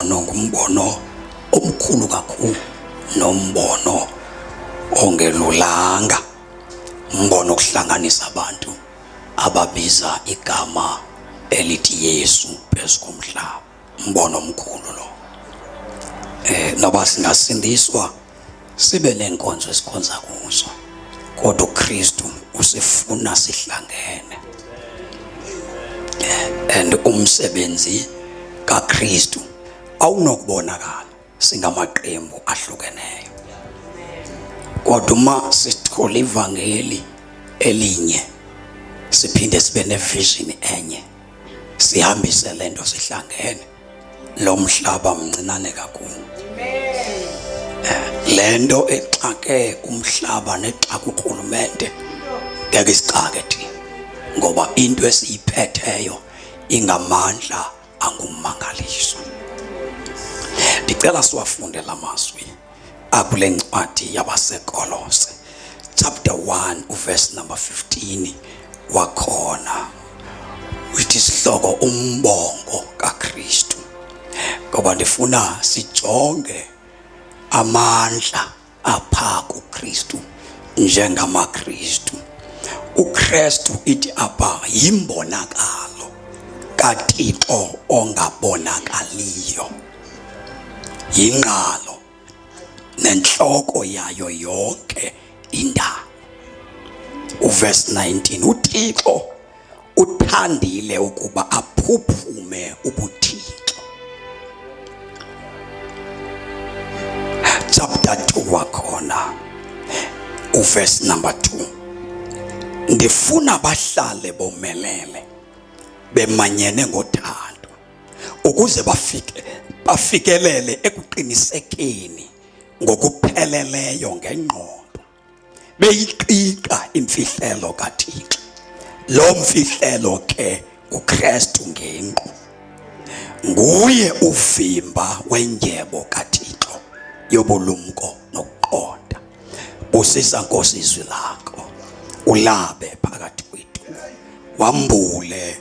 mbano ngumbono omkhulu kakhulu, nombono ongelulanga, umbono okuhlanganisa abantu ababiza igama elithi Yesu phezu komhlaba. Umbono omkhulu lo. Noba singasindiswa sibe nenkonzo esikhonza kuzo, kodwa uKristu usifuna sihlangene. And umsebenzi kaKristu awunokubonakala singamaqembu ahlukeneyo, kodwa uma sithola ivangeli elinye siphinde sibe nevision enye, sihambise lento sihlangene, lo mhlaba mncinane kakhulu. Lento exake umhlaba nexaka uRhulumente ngeke isixake thina, ngoba into esiyiphetheyo ingamandla angummangaliso. Ndicela siwafunde la mazwi akule ncwadi yabaseKolose chapter 1 verse number 15 wakhona, which isihloko umbongo kaKristu. Ngoba ndifuna sijonge amandla apha kuKristu njengamaKristu. uKristu ithi apha yimbonakalo kaThixo ongabonakaliyo, yingqalo nenhloko yayo yonke indawo. Uverse 19, uThixo uthandile ukuba aphuphume ubuthixo. Chapter 2 wakhona uverse number 2, ndifuna bahlale bomelele bemanyene ngothando ukuze bafikelele ekuqinisekeni ngokupheleleyo ngengqondo, beyiqiqa imfihlelo kaThixo. Lo mfihlelo ke uKristu ngenqu, nguye uvimba wendyebo kaThixo yobulumko nokuqonda. Busisa Nkosi izwi lakho, ulabe phakathi kwethu, wambule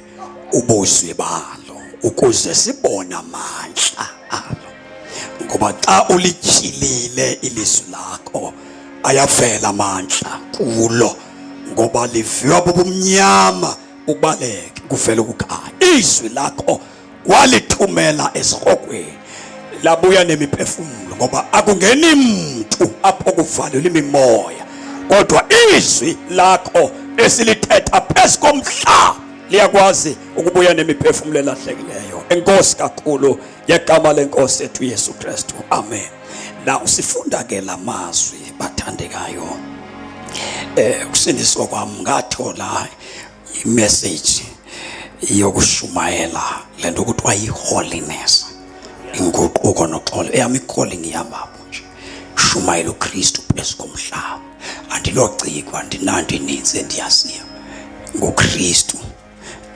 ubuzwe balo ukuze sibone amandla alo. Ngoba xa ulityhilile ilizwi lakho ayavela amandla kulo, ngoba liviwa bubumnyama ubaleke kuvela ukukhanya. Izwi lakho walithumela esirhokweni labuya nemiphefumulo, ngoba akungeni mntu apho kuvalelwe imimoya, kodwa izwi lakho esilithetha phezu komhlaba liyakwazi ukubuya nemiphefumulo elahlekileyo. Enkosi kakhulu yegama lenkosi yethu Yesu Kristu, amen. Na usifunda ke la mazwi bathandekayo, ukusindiswa kwami ngathola imessage yokushumayela lento kuthiwa yi-holiness, inguquko noxolo. Eyami calling yamapho nje, shumayela uKristu phezu komhlaba. Andilocikwa, ndinanto ininzi endiyaziyo ngoKristu.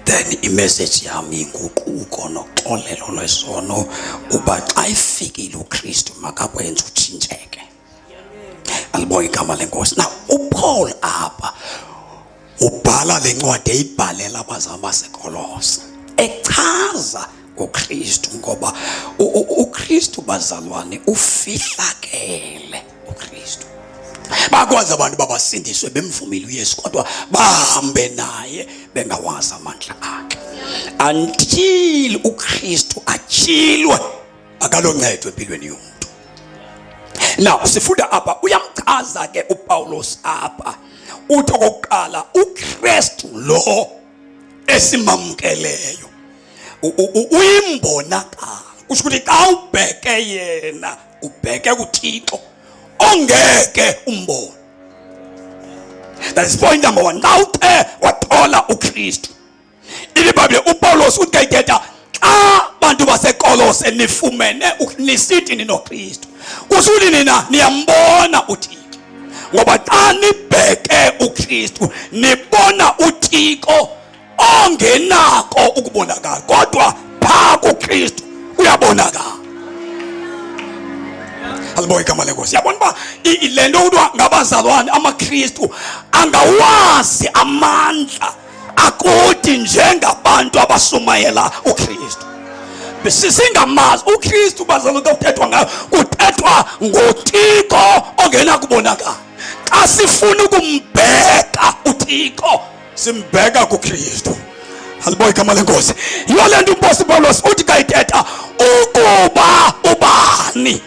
Then imessage yami inguquko noxolelo lwesono, uba xa ifikile uKristu makakwenza utshintsheke. Alibonge igama lenkosi. Now uPaul apha ubhala le ncwadi eyibhalela abazali baseKolose echaza ngoKristu, ngoba uKristu bazalwane ufihlakele uKristu. Bakwazi abantu babasindiswe bemvumile uYesu, kodwa bahambe naye bengawazi amandla akhe. Until uKristu atyhilwe akaloncedo empilweni yomuntu. Now sifunda apha, uyamchaza ke uPawulos apha, uthi okokuqala uKristu lo esimamkeleyo uyimbonakalo. Kusho ukuthi xa ubheke yena ubheke kuThixo ongeke umbone. That is point number 1. Xa uthe wathola uKristu, iBhayibhile uPawulos uthi kayithetha xa bantu baseKolose nifumene nisithi ninoKristu, usuthi nina niyambona uThixo. Ngoba xa nibheke uKristu nibona uThixo ongenako ukubonakala, kodwa phaa kuKristu uyabonakala. Alibonge igama lenkosi. Yabona uba le nto kuthiwa ngabazalwane amaKristu angawazi amandla akuthi njengabantu abasumayela uKristu. singamazi uKristu bazalwane kuthethwa ngayo kuthethwa ngoThixo ongena kubonakala. Xa sifuna ukumbheka uThixo simbheka kuKristu. Haliboy igama lenkosi. Yiyo le nto uMposi Pawulos uthi xa ithetha ukuba ubani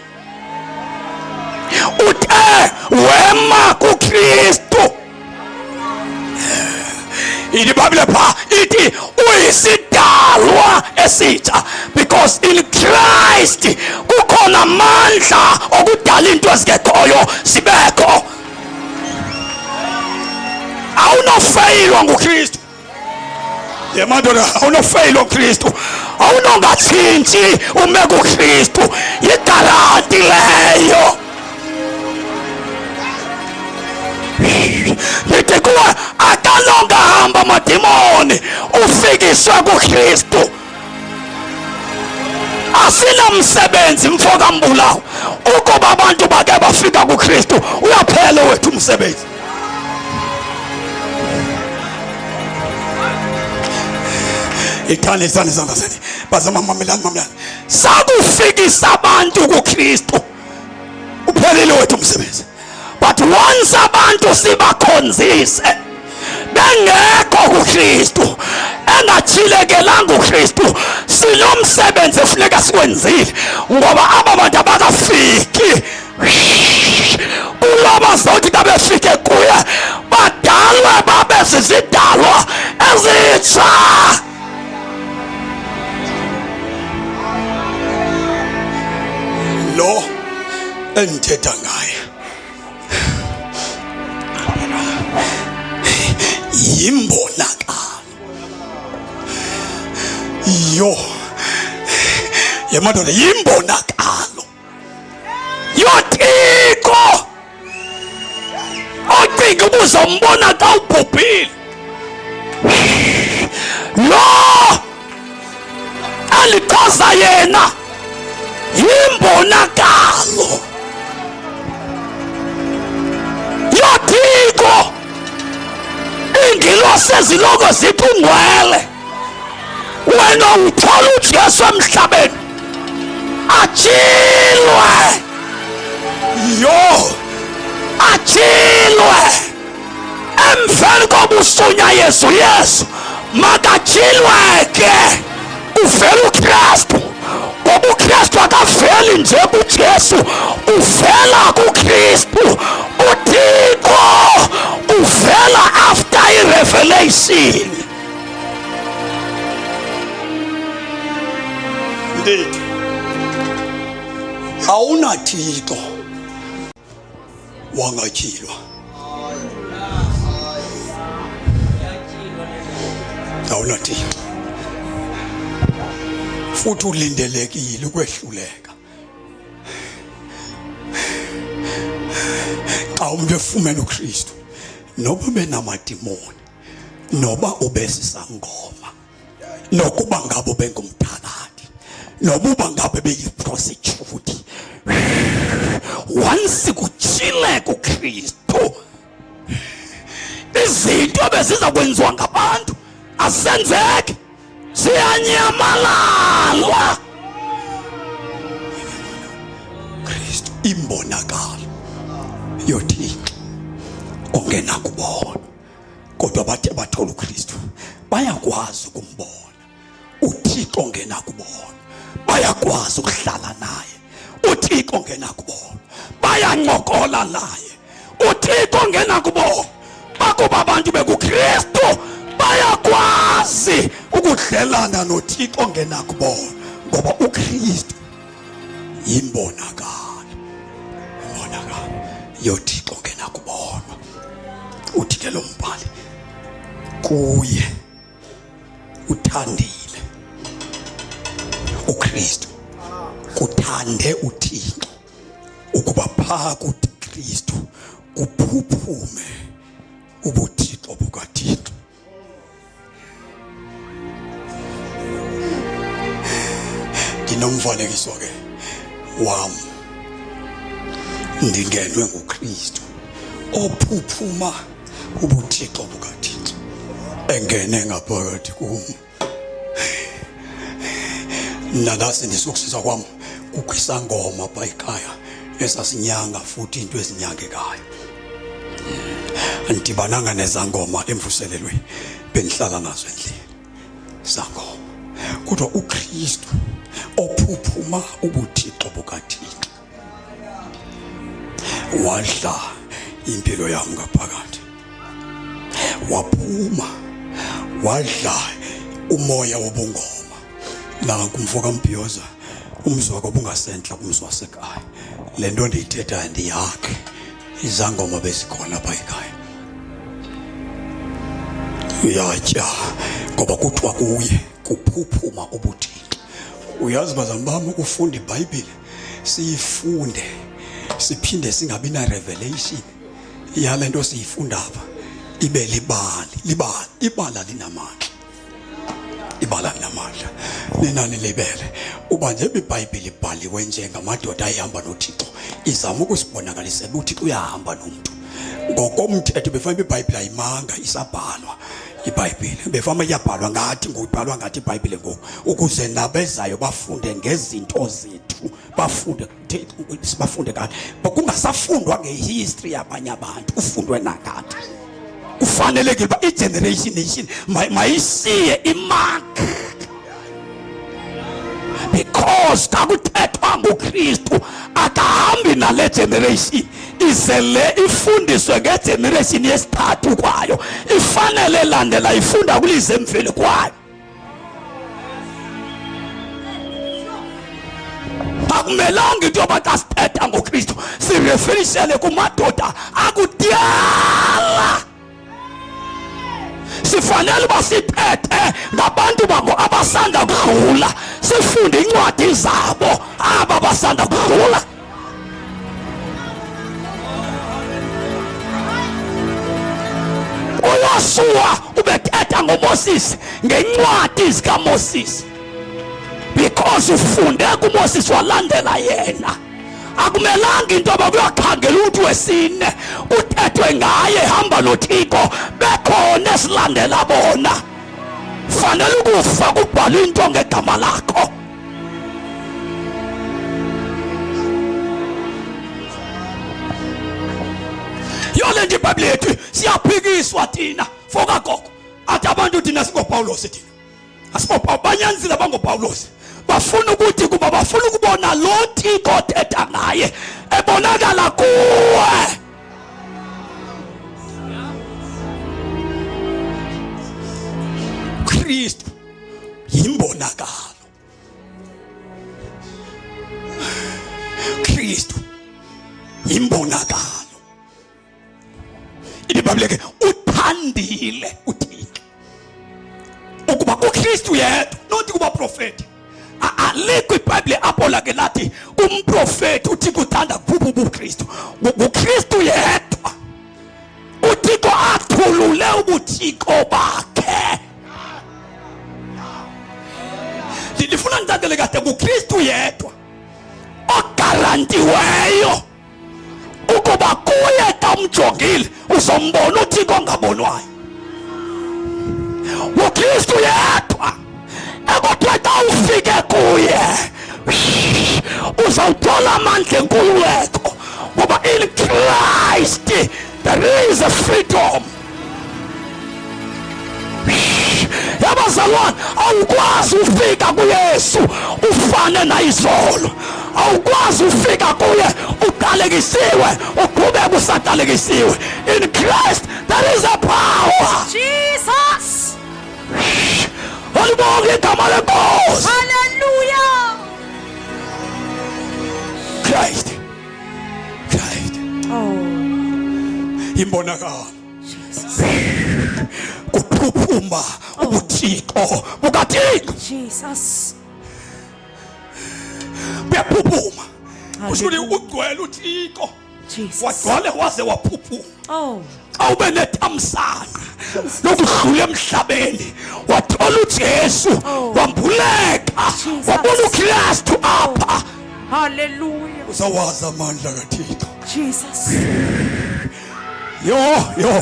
uthe wema kuKristu. iBhayibhile pha ithi uyisidalwa esitsha, because in Christ kukhona amandla okudala into ezingekhoyo sibekho. Awunofeyilwa nguKristu. Yemadoda awunofeyilwa nguKristu. Awunongatshintshi ume kuKristu. Yigaranti leyo. Nithi kuwe akalongahamba amadimoni ufikiswe kuKristu. Asinamsebenzi mfo kaMbulawo ukuba abantu bake bafika kuKristu. Uyaphela wethu umsebenzi. Ithani izandla zenu bazama mamelani. Sakufikisa abantu kuKristu uphelile wethu umsebenzi. But once abantu sibakhonzise bengekho kuKristu, engachilekelanga uKristu, sinomsebenzi efuneka siwenzile, ngoba aba bantu abakafiki kuloba zothi babefike kuye badalwe babe zizidalwa ezitsha. Lo engithetha ngaye yimbonakalo. Yo yemadoda yimbonakalo yoThixo ocinga ubuzombona xa ubhubhile. Lo alichaza yena yimbonakalo yoThixo. Ingilosi eziloko zithi ungcwele. Wena uthola uJesu emhlabeni atshilwe. Yo atshilwe emveni kobusunya Yesu makatshilwe ke uvela uKristu. Ngoba uKristu akaveli nje kuJesu, uvela kuKristu. uThixo uvela after i-revelation. Indeed. Awunathixo wangatyhilwa. Awunathixo futhi ulindelekile ukwehluleka. Xa umuntu efumene uKristu, noba benamadimoni, noba ubesisangoma, nokuba ngabe ubengumthakathi, noba uba ngabe beyiprostitute, once kutshileka uKristu, izinto beziza kwenziwa ngabantu azenzeki, ziyanyamalala. Kristu imbonakalo yoThixo ongena kubona. Kodwa bathe bathola uKristu bayakwazi ukumbona uThixo ongena kubona, bayakwazi ukuhlala naye uThixo ongena kubona, bayancokola naye uThixo ongena kubona. Bakuba abantu bekuKristu bayakwazi ukudlelana noThixo ongena kubona, ngoba uKristu yimbonakalo. Imbonakalo yoThixo ongena kubona. Uthi ke lo mbhali kuye uthandile uKristu, kuthande uThixo ukuba phaa kuKristu kuphuphume ubuthixo bukaThixo. Ndinomfanekiso ke wam, ndingenwe nguKristu ophuphuma ubuthixo bukaThixo engene ngaphakathi kum. nalasi ndisukusisa kwami kukho isangoma apha ekhaya esasinyanga futhi into ezinyangekayo. Andidibananga nezangoma emvuselelweni bendihlala nazo endlini sangoma, kodwa uKristu ophuphuma ubuthixo bukaThixo wadla impilo yami ngaphakathi, waphuma wadla umoya wobungoma. Nanku umfoka Mbhiyoza umzi wakho bungasentla kumzi wasekhaya. Le nto ndiyithethayo ndiyakhe, izangoma bezikhona apha ekhaya. Uyatya ngoba kuthiwa kuye kuphuphuma ubuthixo. Uyazi bazalwane bami, ukufunda iBhayibhile siyifunde siphinde singabi na revelation yale nto siyifunda apha ibe ibala linamandla. Ibala linamandla nenani lebele. Uba nje iBhayibhile ibhaliwe njengamadoda ayihamba noThixo, izama ukusibonakalisela ukuthi uyahamba nomuntu. Ngokomthetho befana iBhayibhile ayimanga isabhalwa. iBhayibhile befana iyabhalwa ngathi ngokubhalwa ngathi iBhayibhile ngoku, ukuze nabezayo bafunde ngezinto zethu, bafunde kanti kungasafundwa ngehistory yabanye abantu, ufundwe nangathi. Kufanelekile uba igeneration nation mayisiye imark, because xa kuthethwa ngoKristu akahambi nale generation, izele ifundiswe ngegeneration yesithathu kwayo, ifanele elandela ifunda kulize emveli kwayo. Akumelanga into yoba xa sithetha ngoKristu sireferishele kumadoda akudala. Sifanele uba sithethe ngabantu babo abasanda kudlula, sifunde incwadi zabo aba basanda kudlula. UYoshua ubethetha ngoMoses ngencwadi zikaMoses, because ufunde kuMoses walandela yena. Akumelanga into yoba kuyakhangela ukuthi wesine kuthethwe ngaye hamba noThixo bekhona esilandela bona. Fanele ukufa kubhalwe into ngegama lakho. Yole nje iBhayibhile yethu siyaphikiswa thina foka gogo athi abantu thina singoPawulos, thina asiboPawulos, banyanzile bangoPawulos. Bafuna ukuthi kuba bafuna ukubona lo Thixo othetha ngaye ebonakala kuwe. Kristu yimbonakalo. Kristu yimbonakalo. iBhayibhile ke uthandile uThixo ukuba uKristu yedwa, not kuba prophet. Alikho iBhayibhile apho lake lathi umprofeti uThixo uthanda kuphupha uKristu. nguKristu yedwa uThixo athulule ubuthixo bakhe. Ndifuna nithandele kade nguKristu yedwa ogarantiweyo ukuba kuye xa umjongile uzombona uThixo ongabonwayo. nguKristu yedwa ekuthiwa xa ufike kuye uzawuthola amandla enkululeko, ngoba in Christ there is a freedom. Yabazalwane, awukwazi ufika kuYesu ufane nayizolo. Awukwazi ufika kuye uqalekisiwe uqhubeke usatalekisiwe. In Christ there is a power. Jesus. Olibonge igama lenkosi. Hallelujah. Christ. Oh. Imbonakalo. Kuphuphuma ubuthixo bukaThixo. Jesus. Buyaphuphuma. Ushuthi ugcwele uThixo. Jesus. Wagcwale waze waphuphuma. Oh. Awube nethamsanqa lokudlula emhlabeni, wathola uJesu, wambuleka, wabona uKristu apha. Hallelujah. Uzawazi amandla kaThixo. Jesus. Yo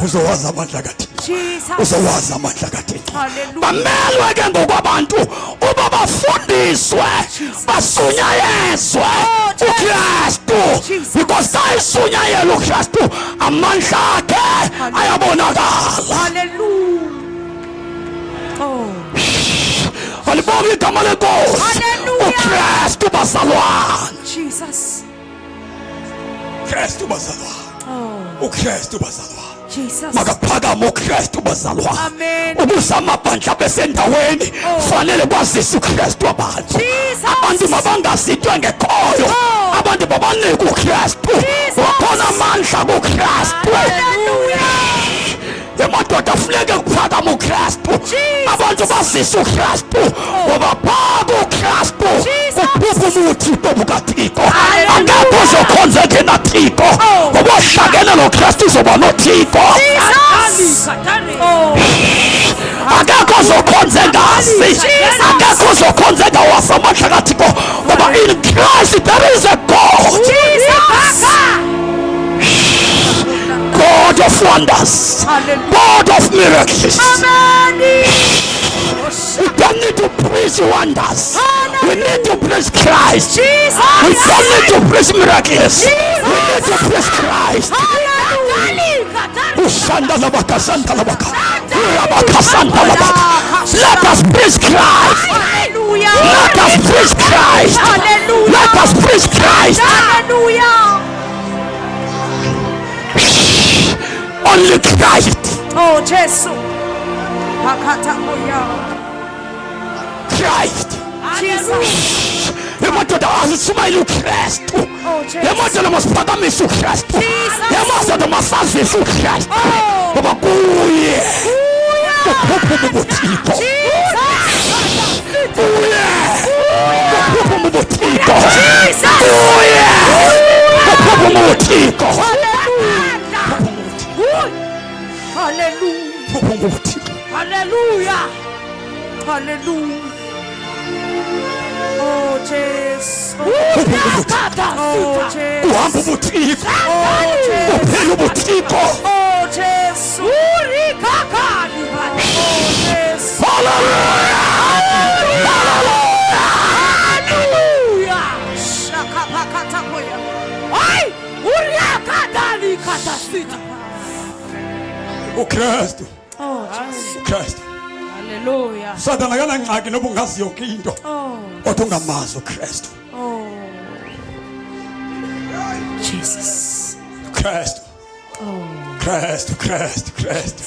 uzowazi amandla kaThixo. Jesus. Uzowazi amandla kaThixo. Hallelujah. Bamelwe ke ngokwabantu uba bafundiswe basunyayezwe uKristu, Jesus. because xa esunyayelwe uKristu amandla akhe ayabonakala. Hallelujah. Oh. Alibonge igama lenkosi. Hallelujah. uKristu bazalwane. Jesus. uKristu bazalwane. Oh. uKristu bazalwane. Jesus. Makaphakama uKristu bazalwane. Amen. Ukuze amabandla besendaweni fanele bazise uKristu abantu. Jesus. Abantu mabangazitwe ngekhoyo. Abantu babanike uKristu. Wakhona amandla kuKristu. Hallelujah. Emadoda funeke kuphakama uKristu. Abantu bazise uKristu. Ngoba phaka uKristu kuphupha umuthixo bukaThixo. Angekho uzokhonzeka naThixo. Ngoba uhlangene noKristu uzoba noThixo. Jesus. Oh. Akekho uzokhonzeka ngasi. Akekho uzokhonzeka wasamandla kaThixo. Ngoba in Christ there is a God. Jesus. God of wonders. Hallelujah. God of miracles. Amen. We don't need to preach wonders. We need to preach Christ. Jesus. We don't need to preach miracles. We need to preach Christ. Santa labaka, Santa labaka, labaka, Santa labaka. Let us preach Christ. Hallelujah. Let us preach Christ. Hallelujah. Let us preach Christ. Hallelujah. Only Christ. Oh, Jesus. Hakatakoya. Christ. Jesus. Emadoda asishumayela uKristu. Oh, Jesus. Emadoda masiphakamisa uKristu. Jesus. Emadoda masazise uKristu. Oh. Ngoba kuye kuphupha ubuthixo. Kuye kuphupha ubuthixo. Kuye kuphupha ubuthixo. Hallelujah. Kuphupha ubuthixo. Hallelujah. Hallelujah. Oh, Jesus. Oh, Jesus. Uhamba ubuthixo. Oh, Jesus. Uphila ubuthixo. Oh, Jesus. Oh, Jesus. Hallelujah. Hallelujah. Shakapakatakoya. Ay, uriakadali katasita. uKristu. Oh, Jesus. uKristu. Hallelujah. Sathana akanangxaki noba ungazi yonke into Oh. kodwa ungamazi uKristu. Oh. Jesus. Kristu. Oh. Kristu, Kristu, Kristu,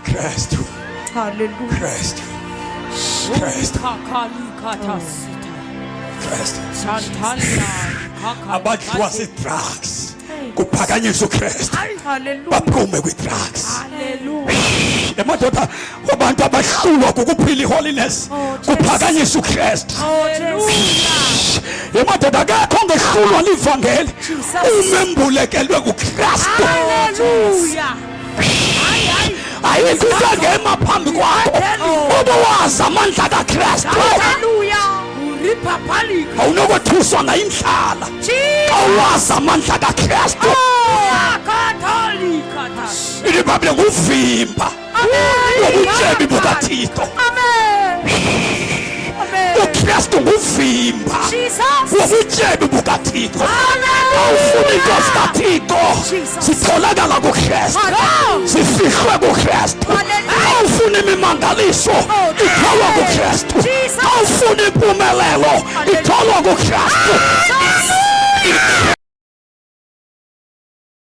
Kristu, Hallelujah. Kristu, Kristu, Kristu. Abadliwa zii-drugs kuphakanyiswa uKristu Hallelujah. baphume kwi-drugs. Hallelujah. Emadoda abantu abahlulwa kukuphila i-holiness kuphakanyiswa uKristu. Oh, Jesus. Emadoda akekho ongehlulwa livangeli Jesus. umembulekelwe kuKristu. Hallelujah. Ayikho into engema phambi kwakho uba wazi amandla kaKristu. Hallelujah. Awunokwethuswa ngayindlala awazi amandla kaKristu. ilibhayibhile nguvimba wobutyebi bukaThixo. uKristu nguvimba wobutyebi bukaThixo. awufuni into zikaThixo zitholakala kuKristu, zifihlwe kuKristu. awufuni imimangaliso itholwa kuKristu. awufuni impumelelo itholwa kuKristu.